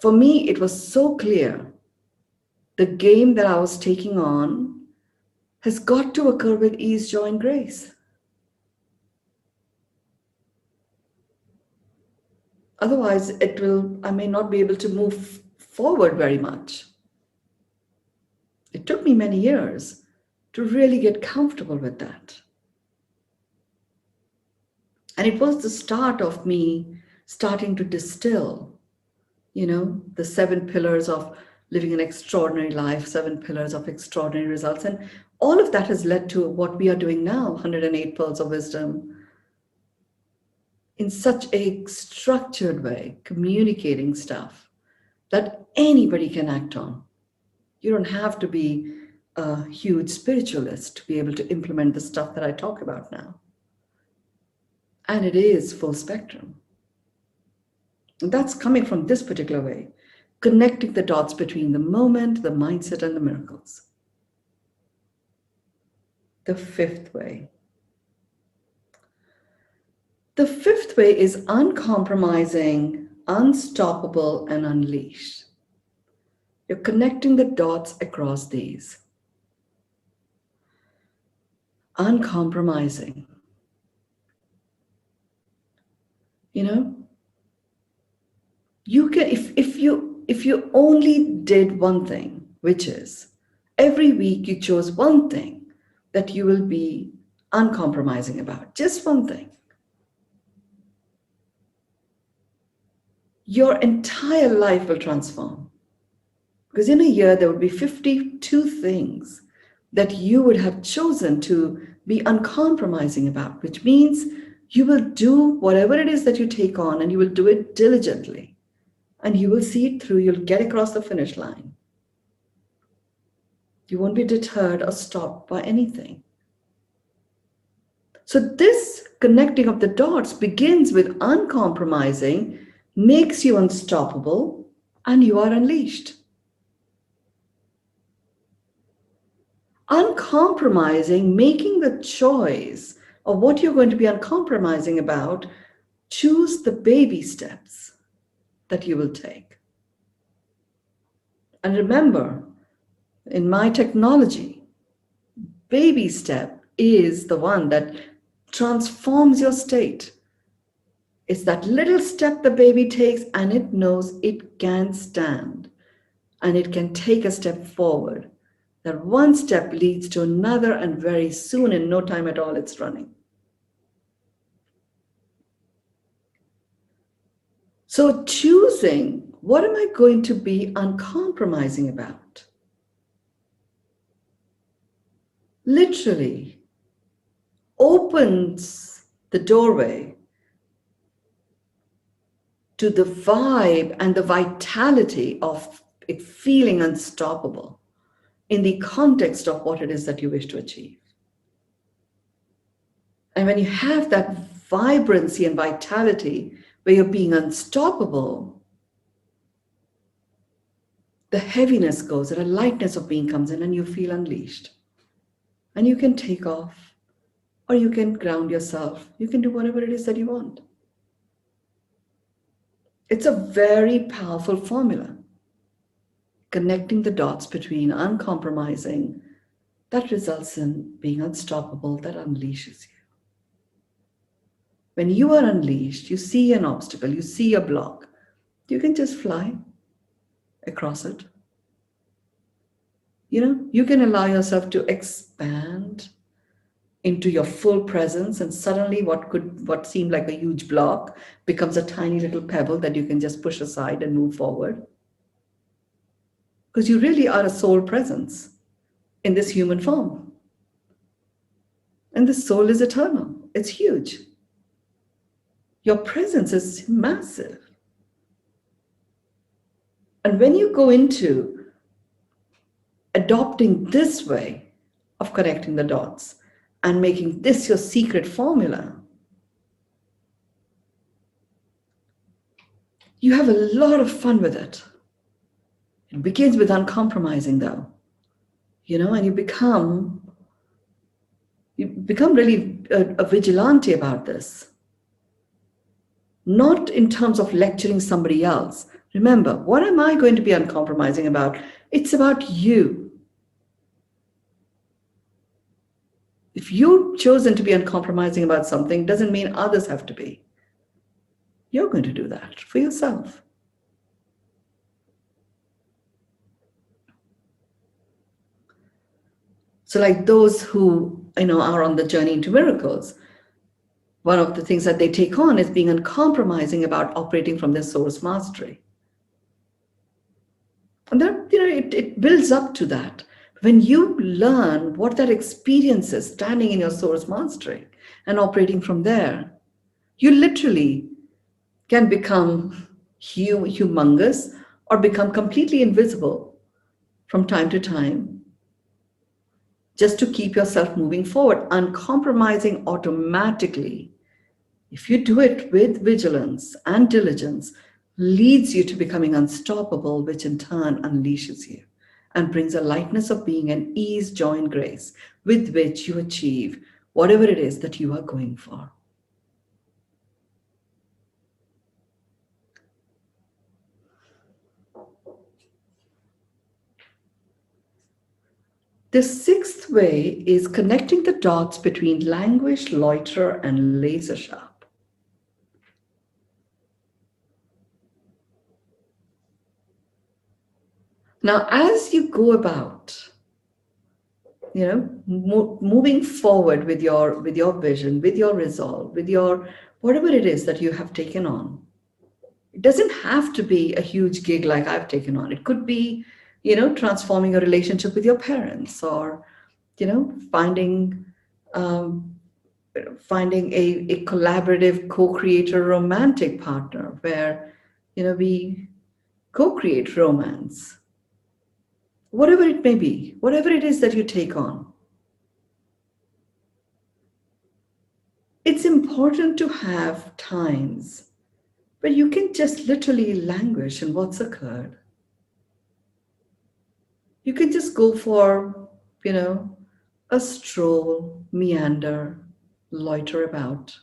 For me, it was so clear. The game that I was taking on has got to occur with ease, joy, and grace. Otherwise, I may not be able to move forward very much. It took me many years to really get comfortable with that. And it was the start of me starting to distill, the 7 pillars of living an extraordinary life, 7 pillars of extraordinary results. And all of that has led to what we are doing now, 108 Pearls of Wisdom, in such a structured way, communicating stuff that anybody can act on. You don't have to be a huge spiritualist to be able to implement the stuff that I talk about now. And it is full spectrum. And that's coming from this particular way, connecting the dots between the moment, the mindset, and the miracles. The 5th way. The 5th way is uncompromising, unstoppable, and unleashed. You're connecting the dots across these. Uncompromising. You can, if you only did one thing, which is every week you chose one thing that you will be uncompromising about, just one thing, your entire life will transform. Because in a year, there would be 52 things that you would have chosen to be uncompromising about, which means you will do whatever it is that you take on, and you will do it diligently. And you will see it through. You'll get across the finish line. You won't be deterred or stopped by anything. So this connecting of the dots begins with uncompromising, makes you unstoppable, and you are unleashed. Uncompromising, making the choice of what you're going to be uncompromising about, choose the baby steps that you will take. And remember, in my technology, baby step is the one that transforms your state. It's that little step the baby takes, and it knows it can stand and it can take a step forward. That one step leads to another, and very soon, in no time at all, it's running. So choosing, what am I going to be uncompromising about? literally opens the doorway to the vibe and the vitality of it feeling unstoppable in the context of what it is that you wish to achieve. And when you have that vibrancy and vitality where you're being unstoppable, the heaviness goes and a lightness of being comes in and you feel unleashed. And you can take off or you can ground yourself. You can do whatever it is that you want. It's a very powerful formula. Connecting the dots between uncompromising, that results in being unstoppable, that unleashes you. When you are unleashed, you see an obstacle, you see a block, you can just fly across it. You can allow yourself to expand into your full presence, and suddenly what seemed like a huge block becomes a tiny little pebble that you can just push aside and move forward. Because you really are a soul presence in this human form. And the soul is eternal. It's huge. Your presence is massive. And when you go into adopting this way of connecting the dots and making this your secret formula, you have a lot of fun with it. It begins with uncompromising, though, and you become really a vigilante about this. Not in terms of lecturing somebody else. Remember, what am I going to be uncompromising about? It's about you. If you've chosen to be uncompromising about something, doesn't mean others have to be. You're going to do that for yourself. So like those who, are on the journey into miracles, one of the things that they take on is being uncompromising about operating from their source mastery. And that, it builds up to that. When you learn what that experience is, standing in your source mastery and operating from there, you literally can become humongous or become completely invisible from time to time, just to keep yourself moving forward, uncompromising automatically. If you do it with vigilance and diligence, leads you to becoming unstoppable, which in turn unleashes you and brings a lightness of being and ease, joy, and grace with which you achieve whatever it is that you are going for. The sixth way is connecting the dots between languish, loiter, and laser sharp. Now, as you go about, moving forward with your vision, with your resolve, with your whatever it is that you have taken on, it doesn't have to be a huge gig like I've taken on. It could be, transforming a relationship with your parents, or, finding a collaborative co-creator romantic partner where, we co-create romance. Whatever it may be, whatever it is that you take on, it's important to have times where you can just literally languish in what's occurred. You can just go for, a stroll, meander, loiter about.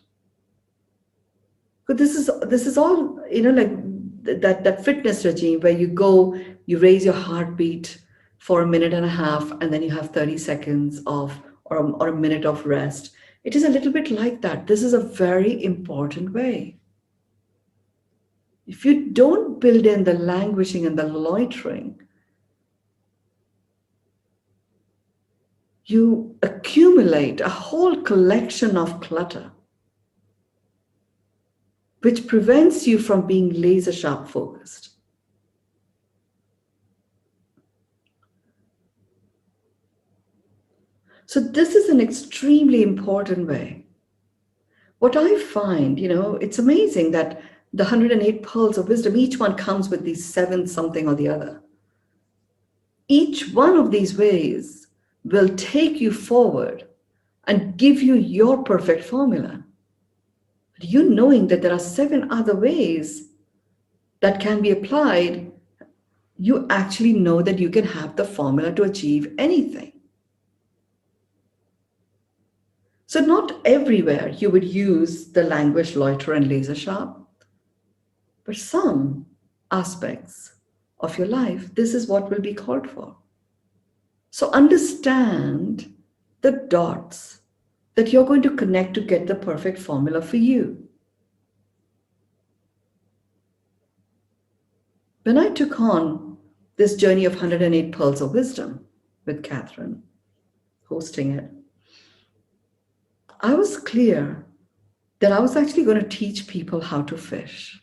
But this is all, like that fitness regime where you go, you raise your heartbeat for a minute and a half, and then you have 30 seconds of, or a minute of rest. It is a little bit like that. This is a very important way. If you don't build in the languishing and the loitering, you accumulate a whole collection of clutter, which prevents you from being laser sharp focused. So this is an extremely important way. What I find, it's amazing that the 108 pearls of wisdom, each one comes with these 7 something or the other. Each one of these ways will take you forward and give you your perfect formula. But you knowing that there are 7 other ways that can be applied, you actually know that you can have the formula to achieve anything. So not everywhere you would use the language loiter and laser sharp, but some aspects of your life, this is what will be called for. So understand the dots that you're going to connect to get the perfect formula for you. When I took on this journey of 108 Pearls of Wisdom with Catherine, hosting it, I was clear that I was actually going to teach people how to fish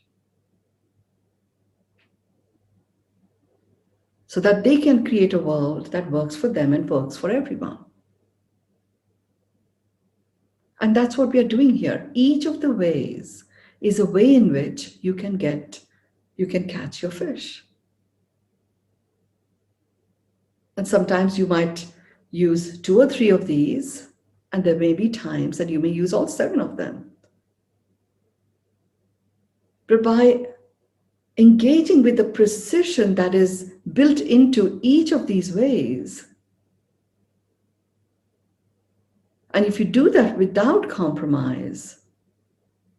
so that they can create a world that works for them and works for everyone. And that's what we are doing here. Each of the ways is a way in which you can catch your fish. And sometimes you might use 2 or 3 of these, and there may be times that you may use all 7 of them. But by engaging with the precision that is built into each of these ways, and if you do that without compromise,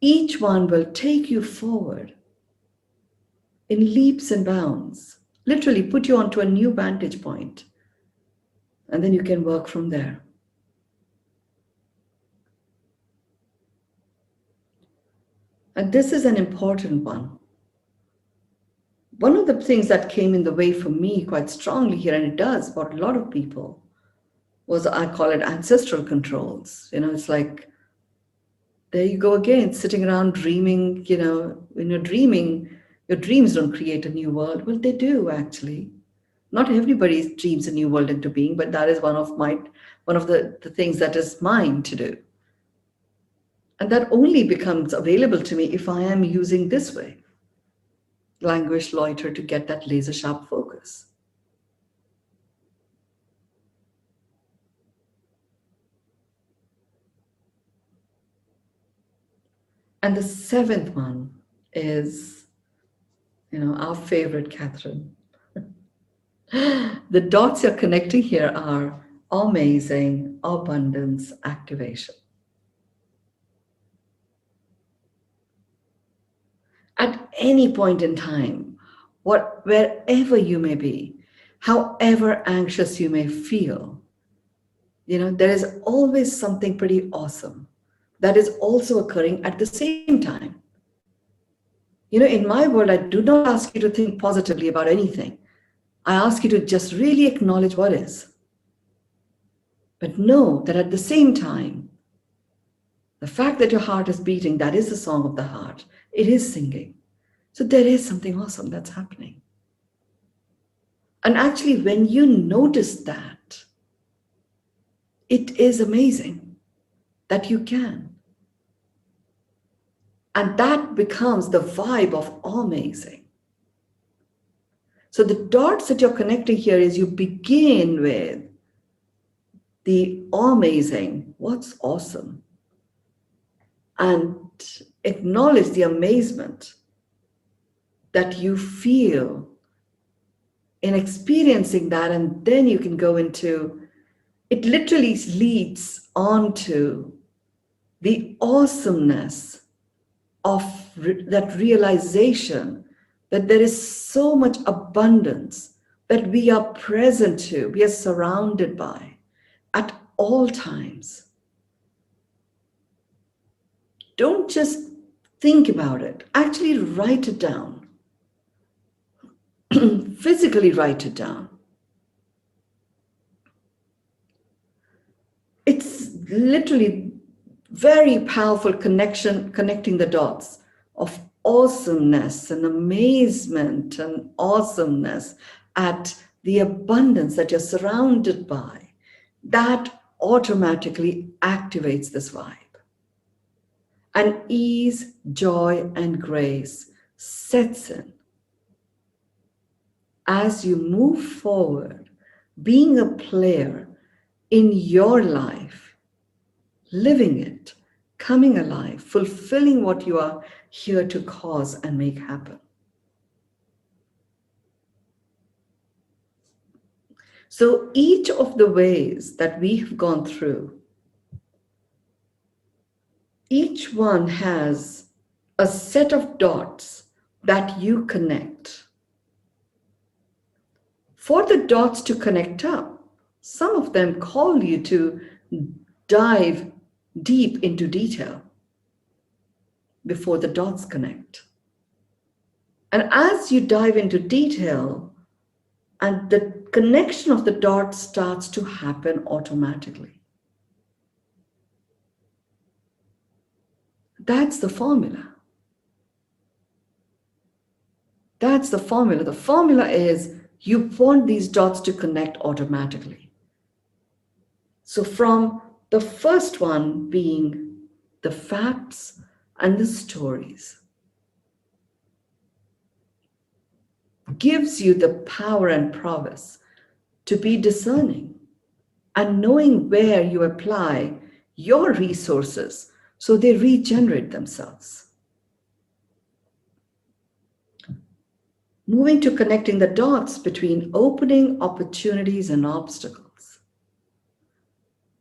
each one will take you forward in leaps and bounds, literally put you onto a new vantage point, and then you can work from there. And this is an important one. One of the things that came in the way for me quite strongly here, and it does for a lot of people, was I call it ancestral controls. It's like, there you go again, sitting around dreaming, when you're dreaming, your dreams don't create a new world. Well, they do actually. Not everybody dreams a new world into being, but that is one of the things that is mine to do. And that only becomes available to me if I am using this way, language loiter, to get that laser sharp focus. And the 7th one is, our favorite, Catherine. The dots you're connecting here are amazing abundance activation. At any point in time, wherever you may be, however anxious you may feel, there is always something pretty awesome that is also occurring at the same time. In my world, I do not ask you to think positively about anything. I ask you to just really acknowledge what is. But know that at the same time, the fact that your heart is beating, that is the song of the heart. It is singing. So there is something awesome that's happening. And actually, when you notice that, it is amazing that you can. And that becomes the vibe of amazing. So the dots that you're connecting here is you begin with the amazing, what's awesome, and acknowledge the amazement that you feel in experiencing that. And then you can go into, it literally leads on to the awesomeness of that realization that there is so much abundance that we are present to, we are surrounded by at all times. Don't just think about it, actually write it down. Physically write it down. It's literally very powerful connecting the dots of awesomeness and amazement and awesomeness at the abundance that you're surrounded by. That automatically activates this vibe. And ease, joy, and grace sets in as you move forward, being a player in your life, living it, coming alive, fulfilling what you are here to cause and make happen. So each of the ways that we have gone through, each one has a set of dots that you connect. For the dots to connect up, some of them call you to dive deep into detail before the dots connect. And as you dive into detail, and the connection of the dots starts to happen automatically. That's the formula. That's the formula. The formula is you want these dots to connect automatically. So from the first one being the facts and the stories, gives you the power and prowess to be discerning and knowing where you apply your resources so they regenerate themselves. Moving to connecting the dots between opening, opportunities, and obstacles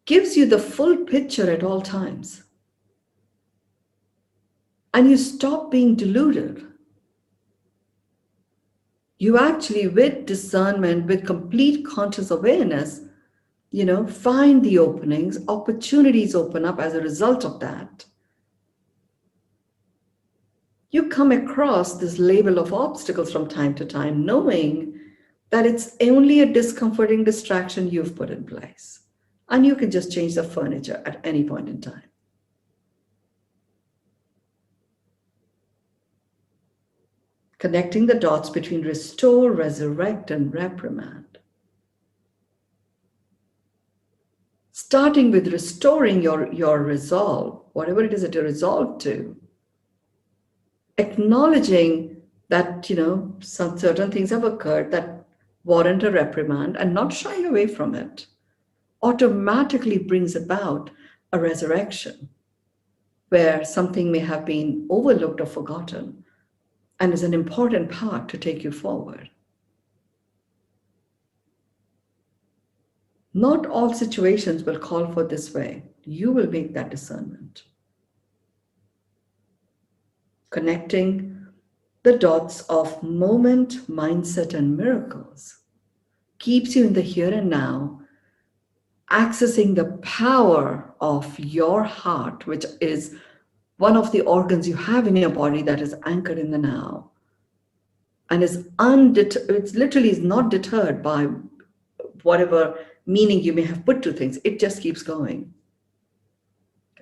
gives you the full picture at all times. And you stop being deluded. You actually, with discernment, with complete conscious awareness, find the openings, opportunities open up as a result of that. You come across this label of obstacles from time to time, knowing that it's only a discomforting distraction you've put in place. And you can just change the furniture at any point in time. Connecting the dots between restore, resurrect, and reprimand. Starting with restoring your resolve, whatever it is that you're resolved to. Acknowledging that, some certain things have occurred that warrant a reprimand and not shying away from it automatically brings about a resurrection where something may have been overlooked or forgotten and is an important part to take you forward. Not all situations will call for this way. You will make that discernment. Connecting the dots of moment, mindset, and miracles keeps you in the here and now, accessing the power of your heart, which is one of the organs you have in your body that is anchored in the now and it's literally is not deterred by whatever meaning you may have put to things. It just keeps going.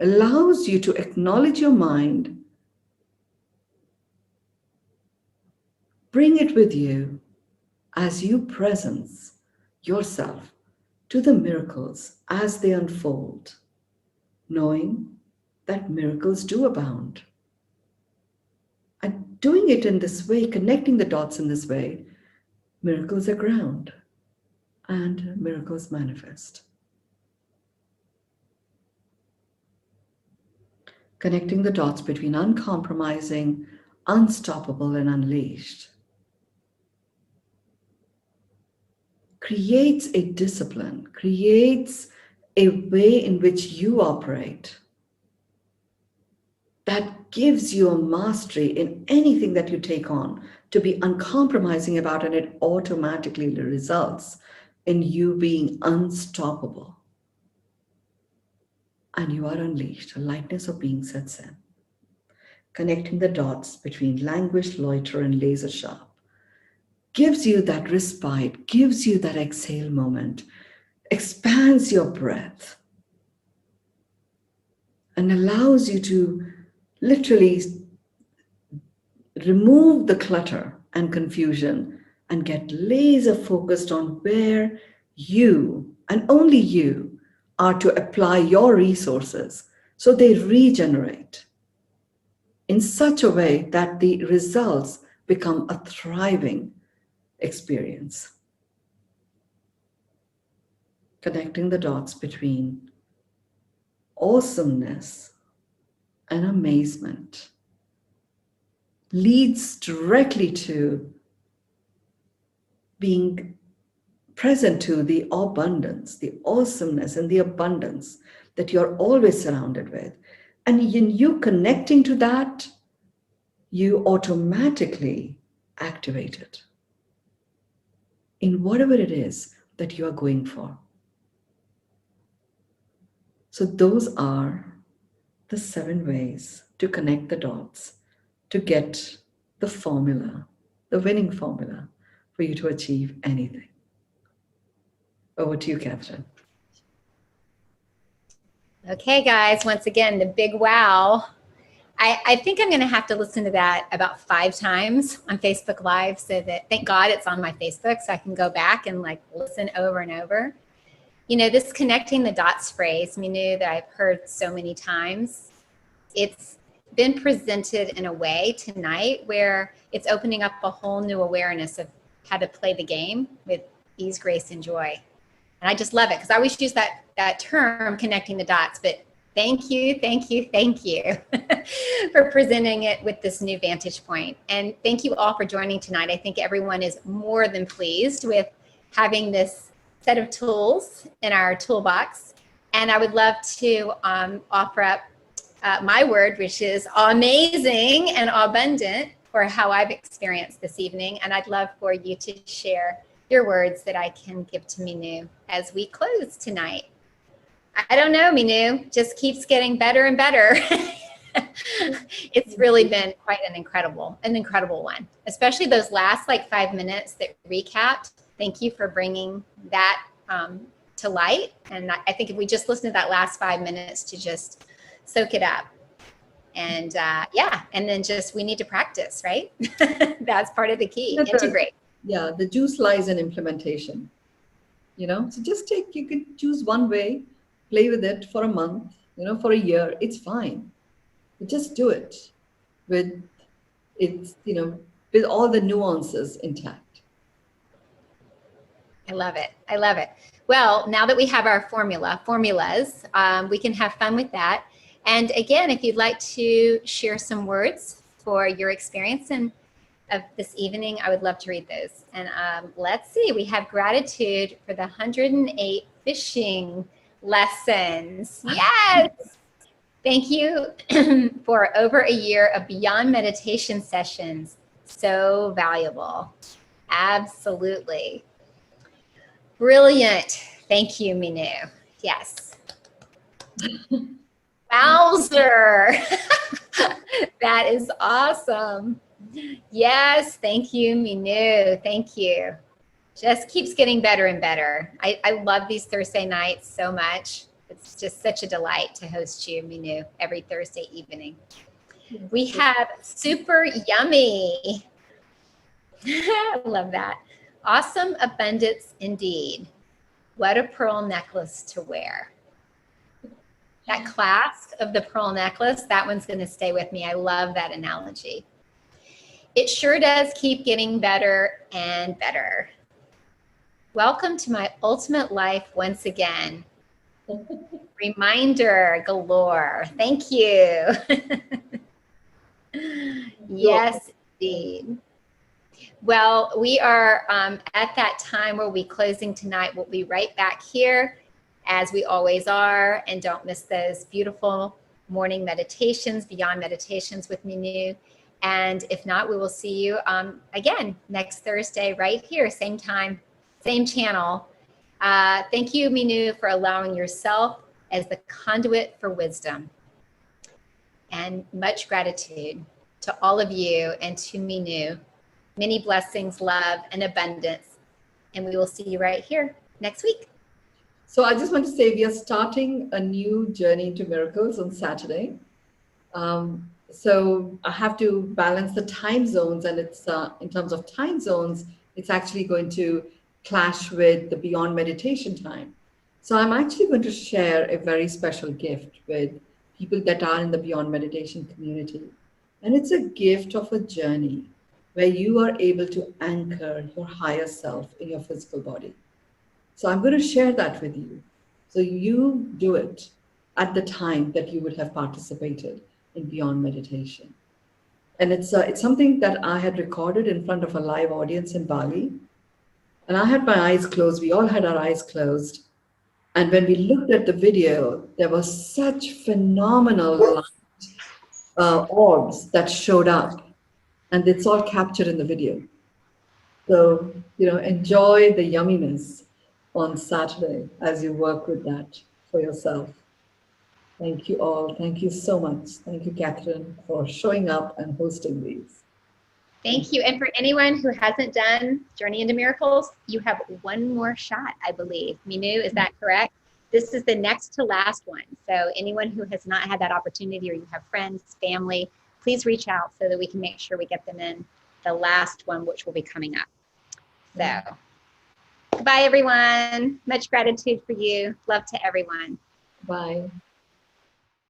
Allows you to acknowledge your mind, bring it with you as you presence yourself to the miracles as they unfold, knowing that miracles do abound. And doing it in this way, connecting the dots in this way, miracles are ground and miracles manifest. Connecting the dots between uncompromising, unstoppable, and unleashed creates a discipline, creates a way in which you operate that gives you a mastery in anything that you take on to be uncompromising about, and it automatically results in you being unstoppable. And you are unleashed, a lightness of being sets in. Connecting the dots between languish, loiter, and laser sharp gives you that respite, gives you that exhale moment, expands your breath, and allows you to literally remove the clutter and confusion and get laser focused on where you and only you are to apply your resources so they regenerate in such a way that the results become a thriving experience. Connecting the dots between awesomeness and amazement leads directly to being present to the abundance, the awesomeness, and the abundance that you're always surrounded with. And in you connecting to that, you automatically activate it in whatever it is that you are going for. So, those are the 7 ways to connect the dots to get the formula, the winning formula for you to achieve anything. Over to you, Catherine. Okay, guys, once again, the big wow. I think I'm going to have to listen to that about 5 times on Facebook Live, so that, thank God it's on my Facebook, so I can go back and like listen over and over. You know, this connecting the dots phrase, Mynoo, that I've heard so many times, it's been presented in a way tonight where it's opening up a whole new awareness of how to play the game with ease, grace, and joy. And I just love it because I always use that term, connecting the dots, but thank you for presenting it with this new vantage point. And thank you all for joining tonight. I think everyone is more than pleased with having this set of tools in our toolbox. And I would love to offer up my word, which is amazing and abundant, for how I've experienced this evening. And I'd love for you to share your words that I can give to Mynoo as we close tonight. I don't know, Mynoo, just keeps getting better and better. It's really been quite an incredible one, especially those last like 5 minutes that recapped. Thank you for bringing that to light. And I think if we just listen to that last 5 minutes to just soak it up. And yeah, and then just, we need to practice, right? That's part of the key, integrate. Yeah, the juice lies in implementation, you know? So just you could choose one way, play with it for a month, for a year, it's fine. But just do it with with all the nuances intact. I love it. I love it. Well, now that we have our formulas, we can have fun with that. And again, if you'd like to share some words for your experience of this evening, I would love to read those. And let's see, we have gratitude for the 108 fishing lessons. Yes. Thank you for over a year of beyond meditation sessions. So valuable. Absolutely. Brilliant. Thank you, Mynoo. Yes. Wowzer. That is awesome. Yes, thank you, Mynoo. Thank you. Just keeps getting better and better. I love these Thursday nights so much. It's just such a delight to host you, Mynoo, every Thursday evening. We have super yummy. I love that. Awesome abundance indeed. What a pearl necklace to wear. That clasp of the pearl necklace, that one's going to stay with me. I love that analogy. It sure does keep getting better and better. Welcome to my ultimate life once again. Reminder galore. Thank you. Yes, indeed. Well, we are at that time where we'll be closing tonight. We'll be right back here as we always are, and don't miss those beautiful morning meditations, beyond meditations with Mynoo. And if not, we will see you again next Thursday right here, same time, same channel. Thank you, Mynoo, for allowing yourself as the conduit for wisdom. And much gratitude to all of you and to Mynoo. Many blessings, love, and abundance. And we will see you right here next week. So I just want to say we are starting a new journey into miracles on Saturday. So I have to balance the time zones, and it's in terms of time zones, it's actually going to clash with the beyond meditation time. So I'm actually going to share a very special gift with people that are in the Beyond Meditation community. And it's a gift of a journey where you are able to anchor your higher self in your physical body. So I'm going to share that with you. So you do it at the time that you would have participated in Beyond Meditation. And it's something that I had recorded in front of a live audience in Bali. And I had my eyes closed. We all had our eyes closed. And when we looked at the video, there was such phenomenal orbs that showed up, and it's all captured in the video. So, enjoy the yumminess on Saturday as you work with that for yourself. Thank you all. Thank you so much. Thank you, Catherine, for showing up and hosting these. Thank you. And for anyone who hasn't done Journey into Miracles, you have one more shot, I believe. Mynoo, is that correct? This is the next to last one. So anyone who has not had that opportunity, or you have friends, family, please reach out so that we can make sure we get them in the last one, which will be coming up. So goodbye, everyone. Much gratitude for you. Love to everyone. Bye.